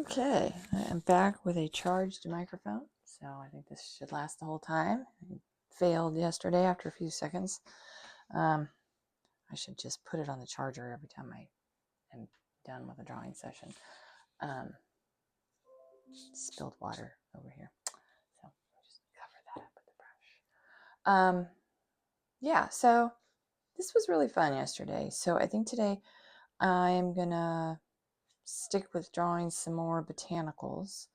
Okay, I am back with a charged microphone, so I think this should last the whole time. It failed yesterday after a few seconds. I should just put it on the charger every time I am done with a drawing session. Spilled water over here, so I'll just cover that up with the brush. Yeah, so this was really fun yesterday. So I think today I'm gonna stick with drawing some more botanicals.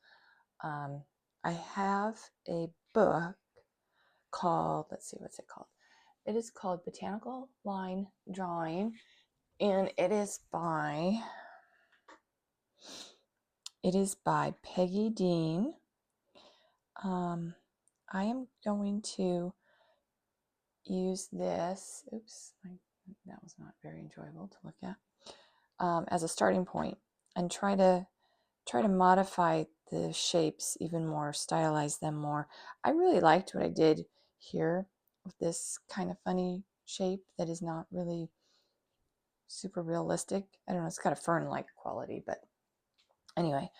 I have a book called, let's see, what's it called? It is called Botanical Line Drawing, and it is by Peggy Dean. I am going to use this. Oops, that was not very enjoyable to look at. As a starting point, and try to modify the shapes even more, stylize them more. I really liked what I did here with this kind of funny shape that is not really super realistic. I don't know, it's got a fern-like quality, but anyway.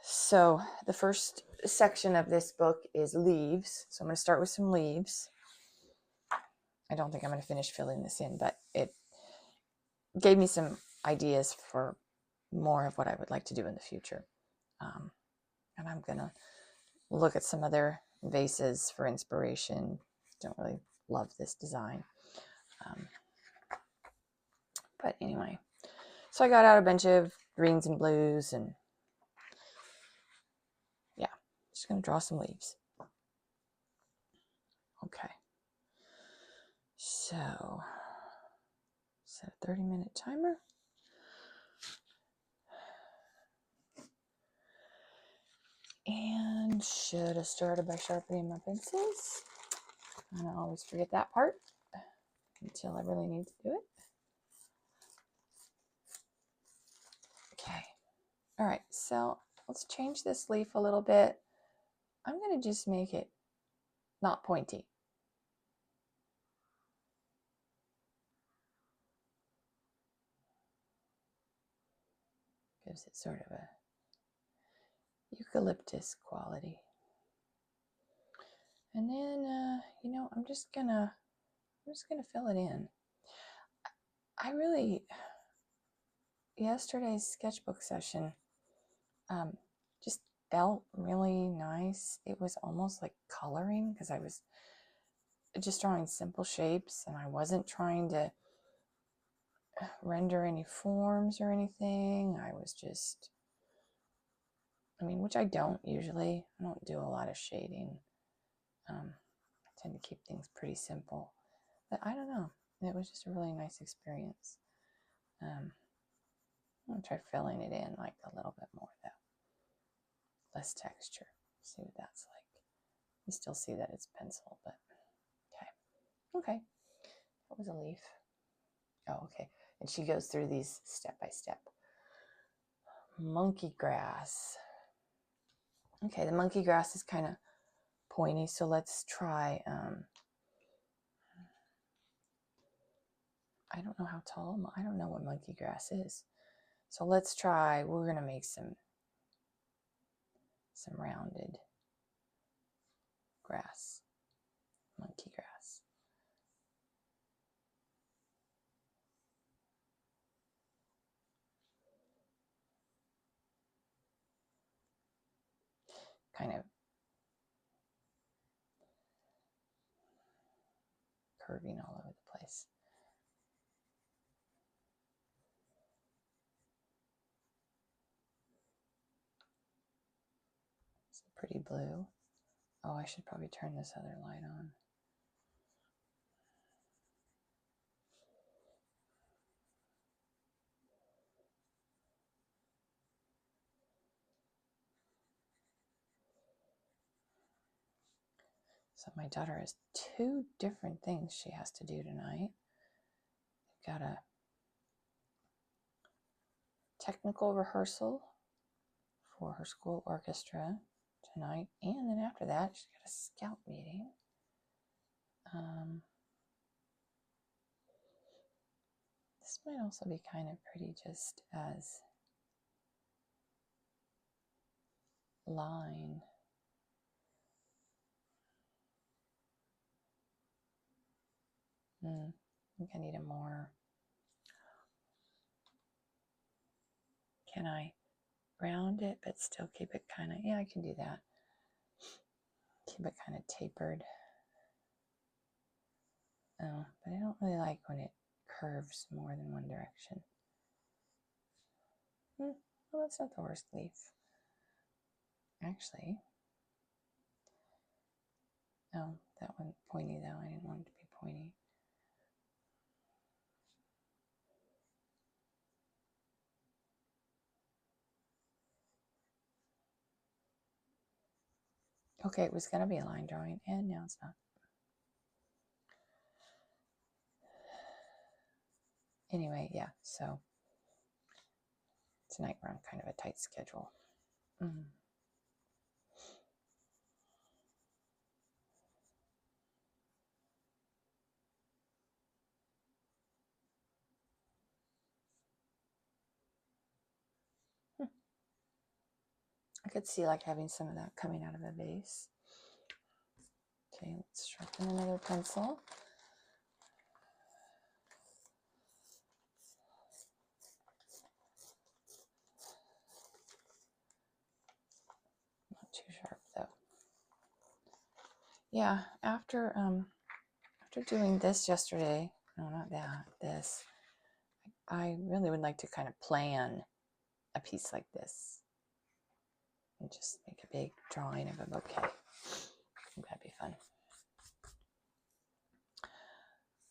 So the first section of this book is leaves. So I'm going to start with some leaves. I don't think I'm going to finish filling this in, but it gave me some ideas for more of what I would like to do in the future. And I'm going to look at some other vases for inspiration. Don't really love this design. But anyway, so I got out a bunch of greens and blues, and yeah, just going to draw some leaves. Okay. So, set a 30-minute timer. And should have started by sharpening my pencils. And I always forget that part until I really need to do it. Okay. All right, so let's change this leaf a little bit. I'm going to just make it not pointy. Gives it sort of a eucalyptus quality. And then, I'm just gonna fill it in. Yesterday's sketchbook session just felt really nice. It was almost like coloring, because I was just drawing simple shapes and I wasn't trying to render any forms or anything. I was just, which I don't usually. I don't do a lot of shading. I tend to keep things pretty simple. But I don't know. It was just a really nice experience. I'm going to try filling it in like a little bit more though. Less texture. See what that's like. You still see that it's pencil, but okay. That was a leaf. Oh, okay. And she goes through these step by step. Monkey grass. Okay, the monkey grass is kind of pointy, so let's try. I don't know how tall. I don't know what monkey grass is. So let's try. We're gonna make some rounded grass. Monkey grass. Kind of curving all over the place. It's pretty blue. Oh, I should probably turn this other light on. So my daughter has 2 different things she has to do tonight. We've got a technical rehearsal for her school orchestra tonight, and then after that she's got a scout meeting. This This might also be kind of pretty just as line. I think I need a more. Can I round it but still keep it kind of, yeah, I can do that. Keep it kind of tapered. Oh, but I don't really like when it curves more than one direction. Well, that's not the worst leaf. Actually, no, that one pointy though. I didn't want it to be pointy. Okay, it was going to be a line drawing, and now it's not. Anyway, yeah, so tonight we're on kind of a tight schedule. I could see like having some of that coming out of a vase. Okay, let's sharpen another pencil. Not too sharp though. Yeah, after doing this yesterday, no, not that, this, I really would like to kind of plan a piece like this and just make a big drawing of a bouquet. I think that'd be fun.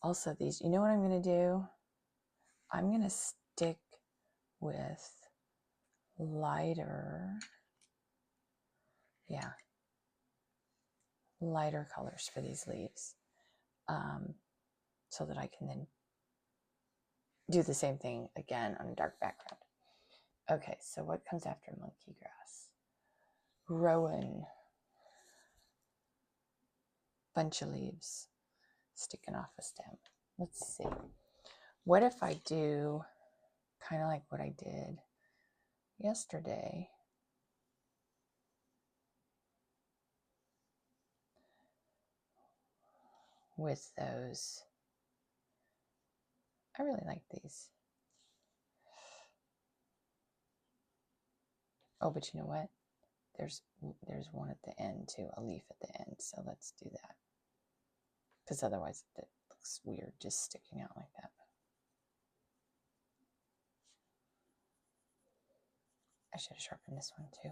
Also, these, you know what I'm going to do? I'm going to stick with lighter colors for these leaves, so that I can then do the same thing again on a dark background. Okay, so what comes after monkey grass? Rowan. Bunch of leaves sticking off a stem. Let's see. What if I do kind of like what I did yesterday? With those. I really like these. Oh, but you know what? There's one at the end too, a leaf at the end. So let's do that. Because otherwise it looks weird just sticking out like that. I should have sharpened this one too.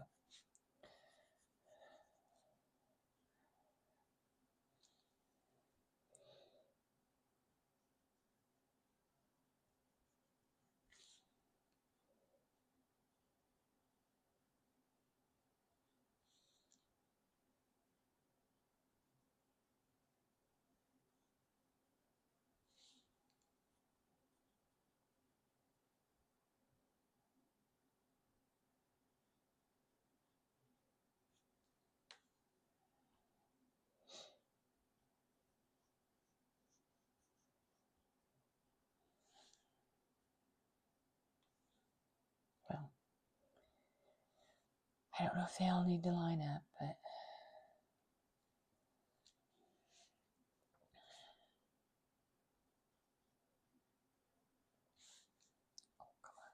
Well, I don't know if they all need to line up, but oh, come on.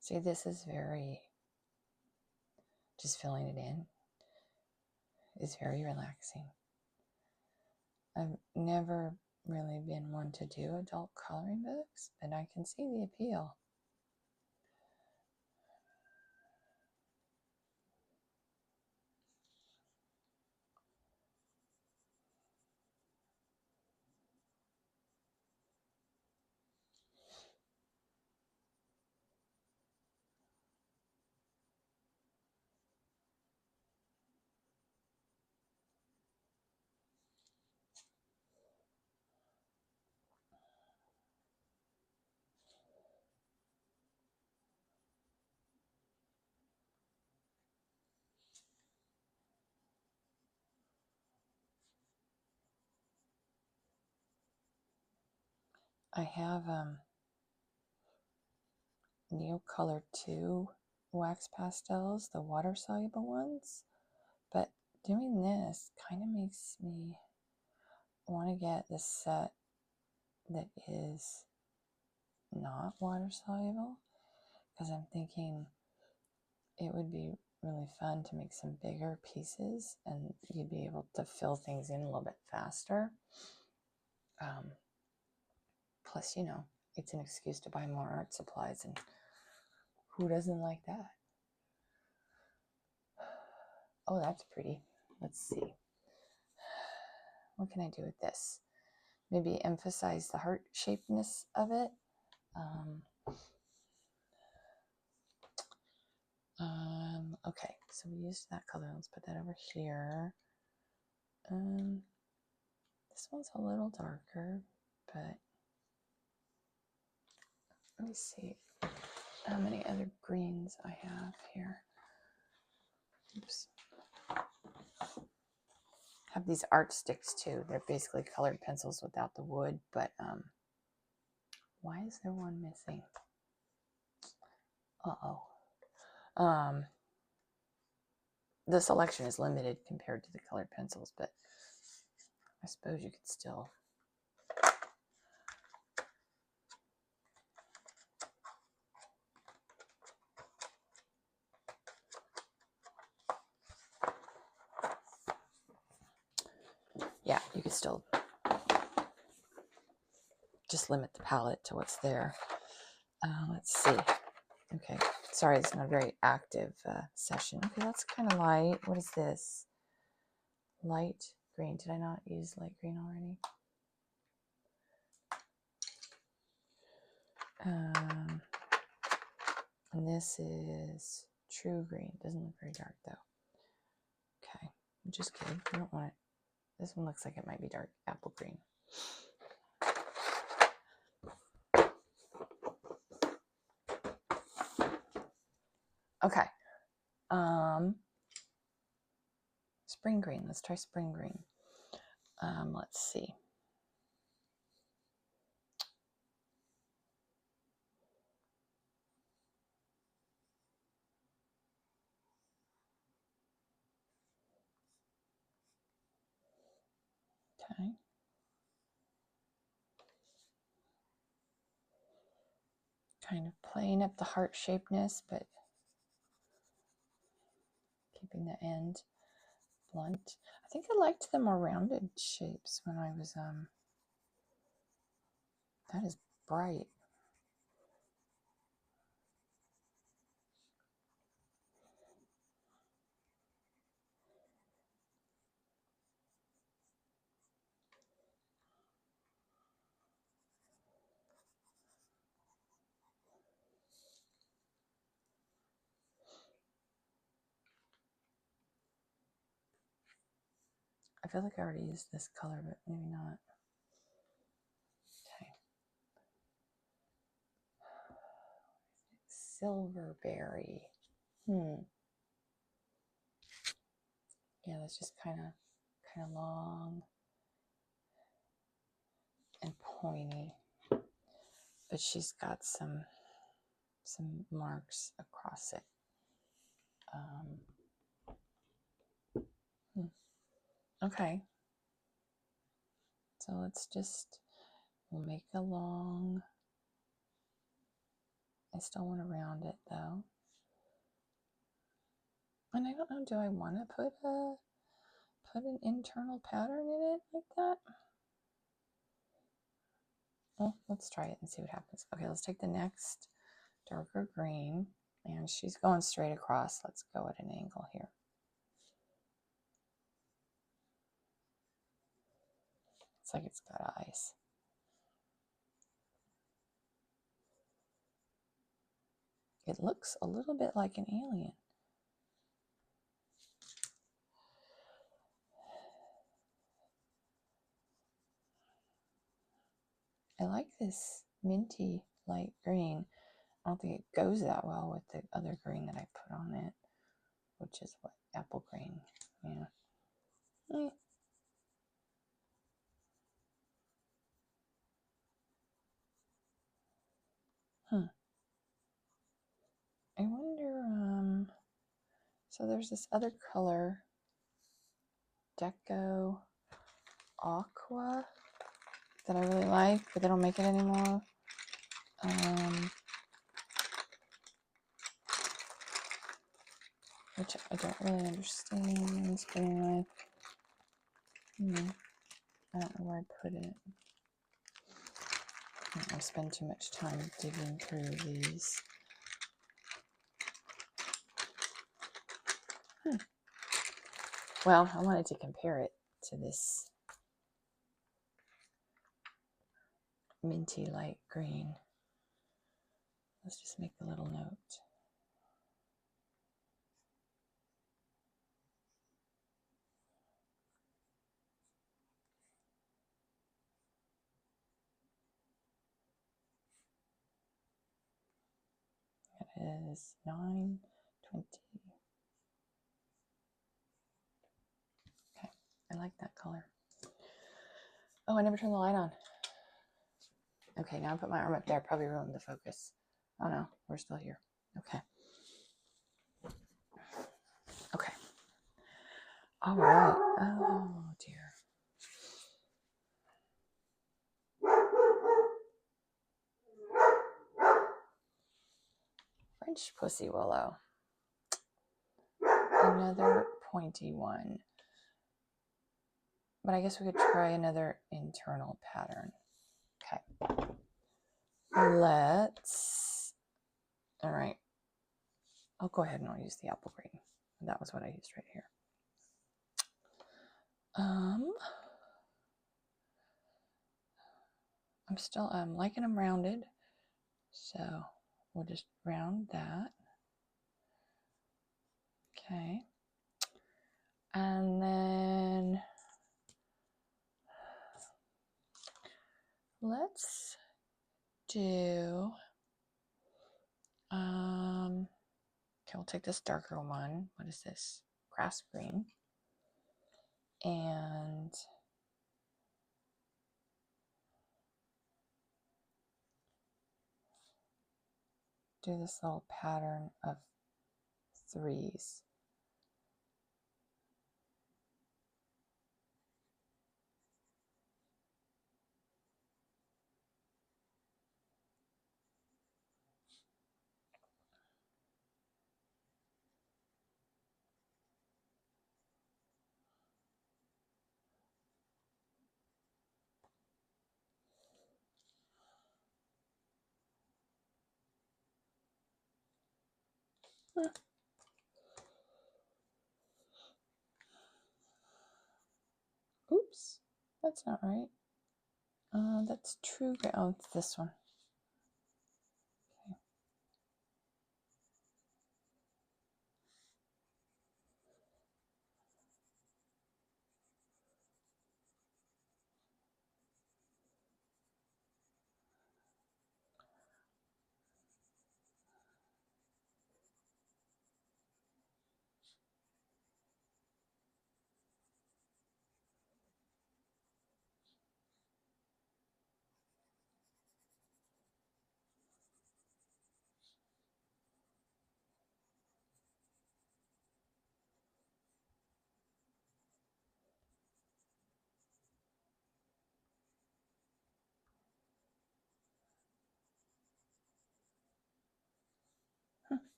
See, this is very, just filling it in is very relaxing. I've never really been one to do adult coloring books, but I can see the appeal. I have Neo Color 2 wax pastels, the water soluble ones, but doing this kind of makes me want to get the set that is not water soluble, because I'm thinking it would be really fun to make some bigger pieces and you'd be able to fill things in a little bit faster. Plus, you know, it's an excuse to buy more art supplies, and who doesn't like that? Oh, that's pretty. Let's see. What can I do with this? Maybe emphasize the heart-shapedness of it. Okay, so we used that color. Let's put that over here. This one's a little darker, but let me see how many other greens I have here. Oops. Have these art sticks too. They're basically colored pencils without the wood, but why is there one missing? The selection is limited compared to the colored pencils, but I suppose you could still. Yeah, you could still just limit the palette to what's there. Let's see. Okay, sorry, it's not a very active session. Okay, that's kind of light. What is this? Light green. Did I not use light green already? And this is true green. Doesn't look very dark though. Okay, which is good. I don't want it. This one looks like it might be dark apple green. Okay. Spring green. Let's try spring green. Let's see. Okay. Kind of playing up the heart shapedness, but keeping the end blunt. I think I liked the more rounded shapes when I was that is bright. I feel like I already used this color, but maybe not. Okay. Silverberry. Yeah, that's just kind of long and pointy, but she's got some marks across it. Okay, so we'll make a long. I still want to round it though, and I don't know. Do I want to put an internal pattern in it like that? Well, let's try it and see what happens. Okay, let's take the next darker green, and she's going straight across. Let's go at an angle here. It's like it's got eyes. It looks a little bit like an alien. I like this minty light green. I don't think it goes that well with the other green that I put on it, which is what, apple green. Yeah. So there's this other color, Deco Aqua, that I really like, but they don't make it anymore. Which I don't really understand. But anyway, I don't know where I put it. I spend too much time digging through these. Well, I wanted to compare it to this minty light green. Let's just make a little note. It is 9:20. Okay, I like that color. Oh, I never turned the light on. Okay, now I put my arm up there. Probably ruined the focus. Oh no, we're still here. Okay. Okay. All right. Oh dear. French pussy willow. Another pointy one. But I guess we could try another internal pattern. Okay. Let's. All right. I'll go ahead and I'll use the apple green. That was what I used right here. I'm liking them rounded. So we'll just round that. Okay. And then let's do, okay, we'll take this darker one. What is this? Grass green. And do this little pattern of threes. Oops, that's not right. That's true. Oh, it's this one. Okay.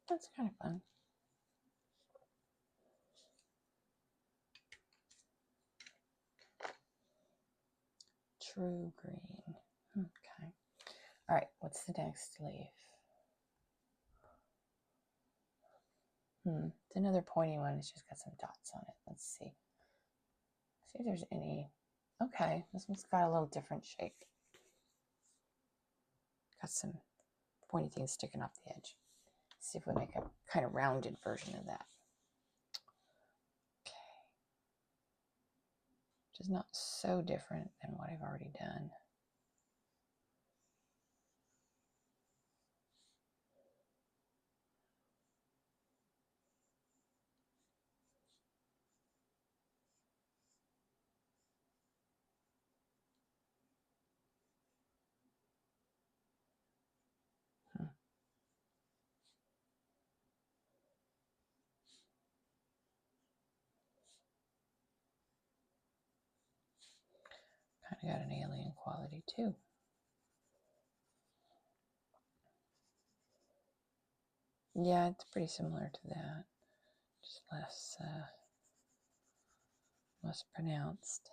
That's kind of fun. True green. Okay. All right, what's the next leaf? It's another pointy one. It's just got some dots on it. Let's see. See if there's any. Okay, this one's got a little different shape. Got some pointy things sticking off the edge. Let's see if we make a kind of rounded version of that. Okay. Which is not so different than what I've already done. I got an alien quality too. Yeah, it's pretty similar to that, just less pronounced.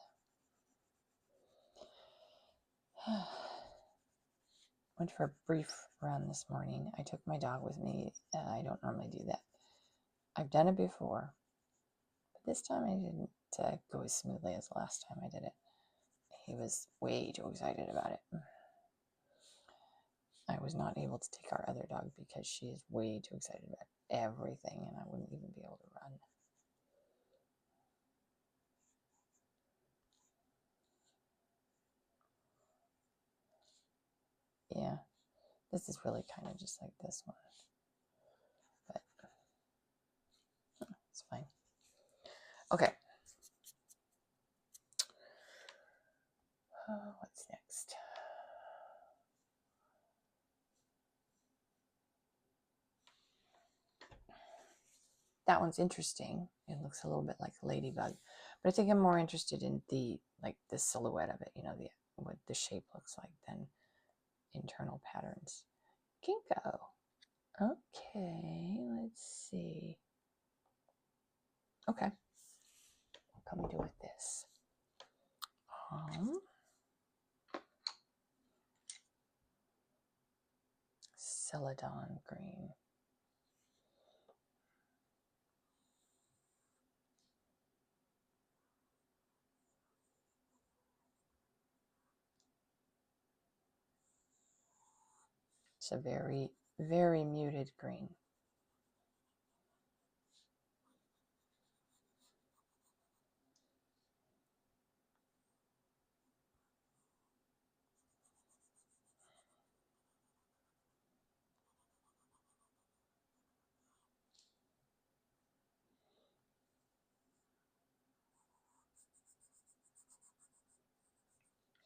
Went for a brief run this morning. I took my dog with me. I don't normally do that. I've done it before, but this time I didn't go as smoothly as the last time I did it. He was way too excited about it. I was not able to take our other dog because she is way too excited about everything, and I wouldn't even be able to run. Yeah, this is really kind of just like this one, but it's fine. Okay. What's next? That one's interesting. It looks a little bit like a ladybug, but I think I'm more interested in the silhouette of it, what the shape looks like than internal patterns. Ginkgo. Okay, let's see. Okay, what can we do with this? Celadon green. It's a very, very muted green.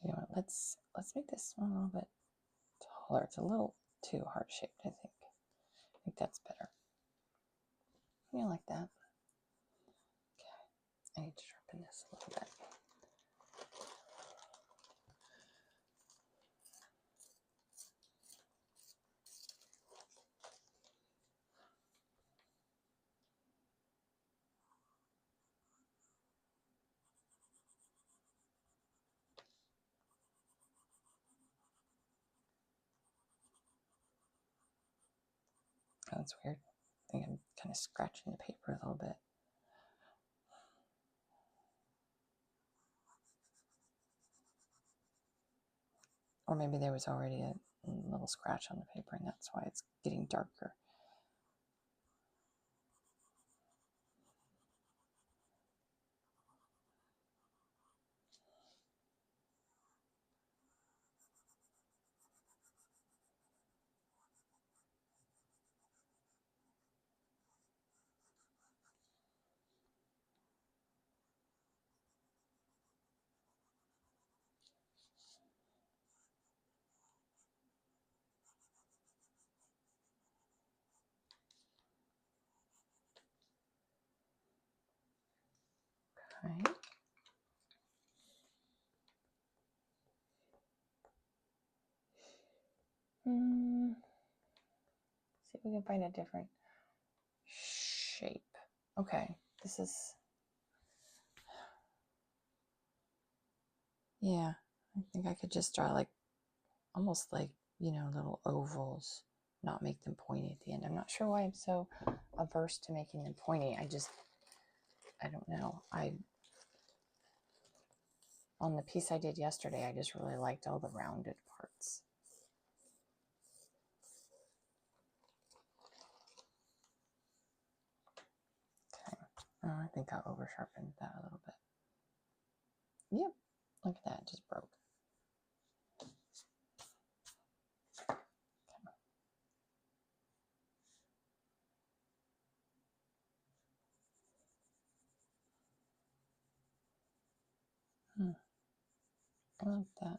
You know what, let's make this one a little bit taller. It's a little too heart-shaped, I think. I think that's better. You like that? Okay. I need to sharpen this a little bit. Oh, that's weird. I think I'm kind of scratching the paper a little bit. Or maybe there was already a little scratch on the paper and that's why it's getting darker. Okay. See if we can find a different shape. Okay, this is, yeah, I think I could just draw almost like, little ovals, not make them pointy at the end. I'm not sure why I'm so averse to making them pointy. I don't know. On the piece I did yesterday, I just really liked all the rounded parts. Okay, I think I over sharpened that a little bit. Yep, look at that, it just broke. I like that.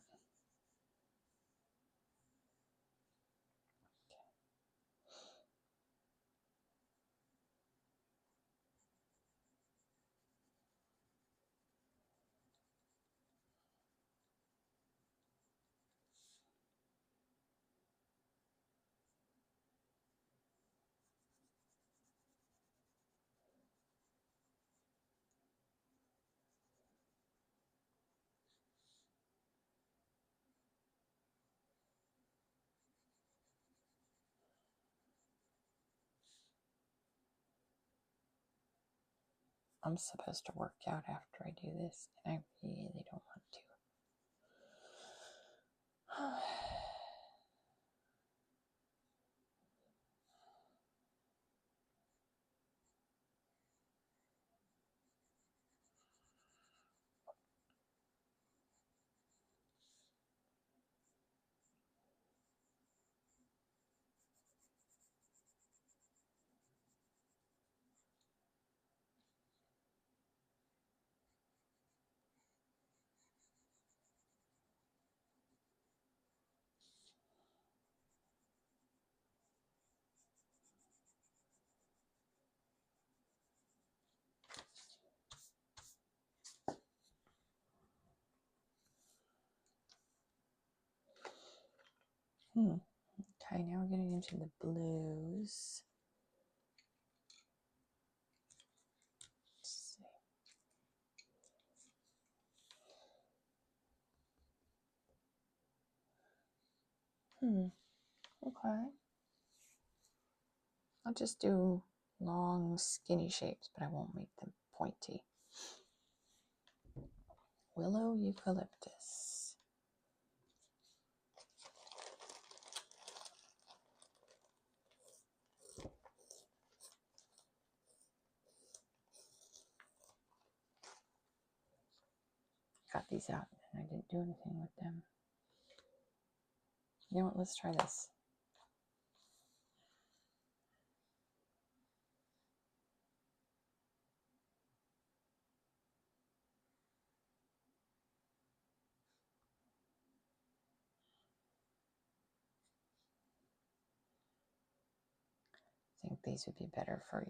I'm supposed to work out after I do this, and I really don't want to. Okay, now we're getting into the blues. Let's see. Okay. I'll just do long, skinny shapes, but I won't make them pointy. Willow eucalyptus. Got these out and I didn't do anything with them. You know what? Let's try this. I think these would be better for,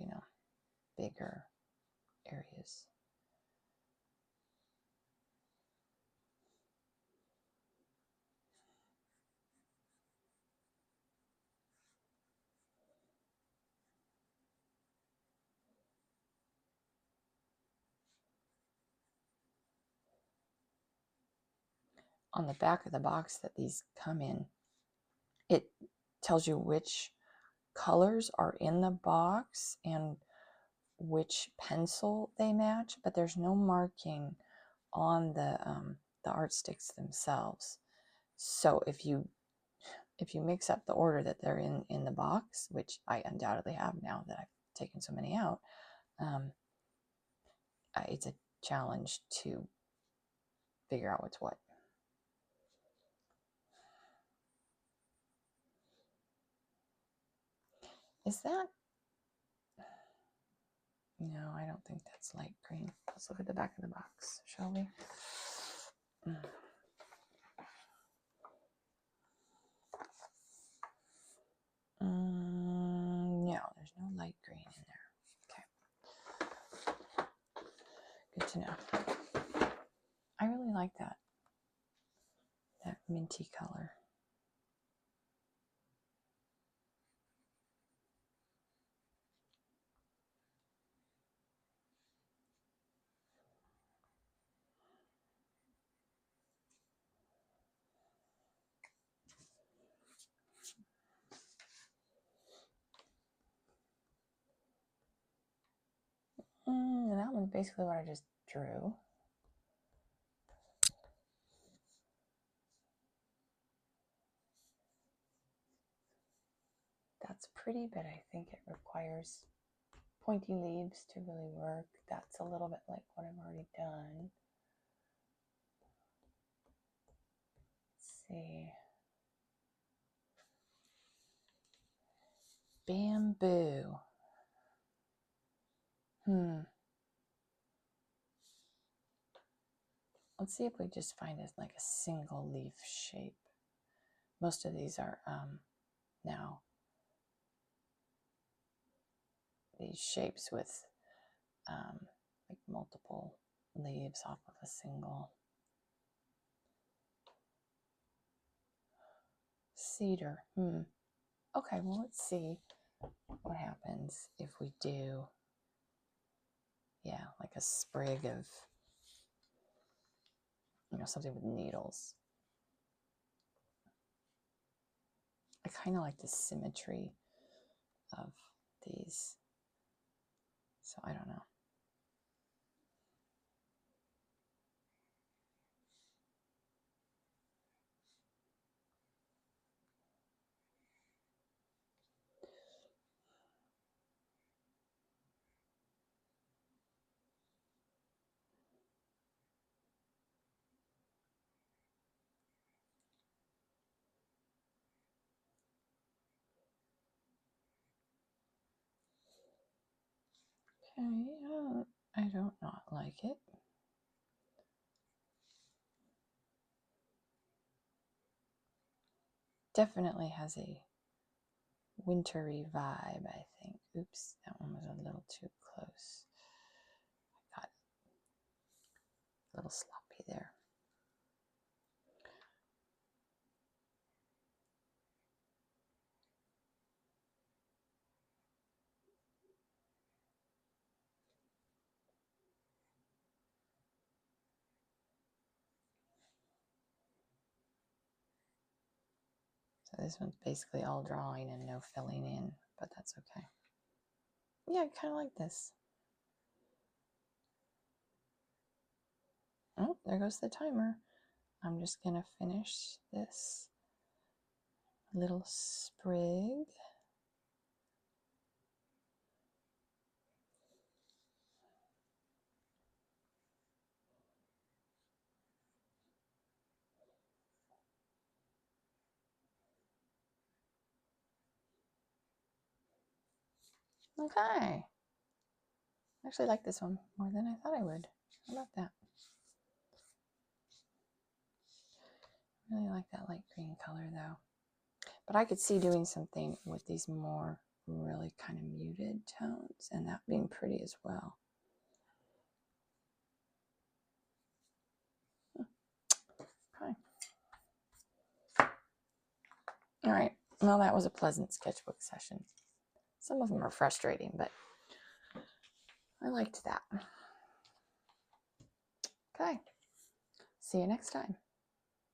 bigger areas. On the back of the box that these come in, it tells you which colors are in the box and which pencil they match, but there's no marking on the art sticks themselves. So if you mix up the order that they're in the box, which I undoubtedly have now that I've taken so many out, it's a challenge to figure out what's what. Is that? No, I don't think that's light green. Let's look at the back of the box, shall we? No, there's no light green in there. Okay. Good to know. I really like that minty color. And that one's basically what I just drew. That's pretty, but I think it requires pointy leaves to really work. That's a little bit like what I've already done. Let's see. Bamboo. Let's see if we just find it like a single leaf shape. Most of these are now these shapes with like multiple leaves off of a single. Cedar. Okay, well, let's see what happens if we do, like a sprig of, something with needles. I kind of like the symmetry of these, so I don't know. Okay, I don't not like it. Definitely has a wintry vibe, I think. Oops, that one was a little too close. I got a little sloppy there. So this one's basically all drawing and no filling in, but that's okay. Yeah, I kind of like this. Oh, there goes the timer. I'm just going to finish this little sprig. Okay. I actually like this one more than I thought I would. How about that? Really like that light green color though. But I could see doing something with these more really kind of muted tones and that being pretty as well. Okay. All right. Well, that was a pleasant sketchbook session. Some of them are frustrating, but I liked that. Okay. See you next time.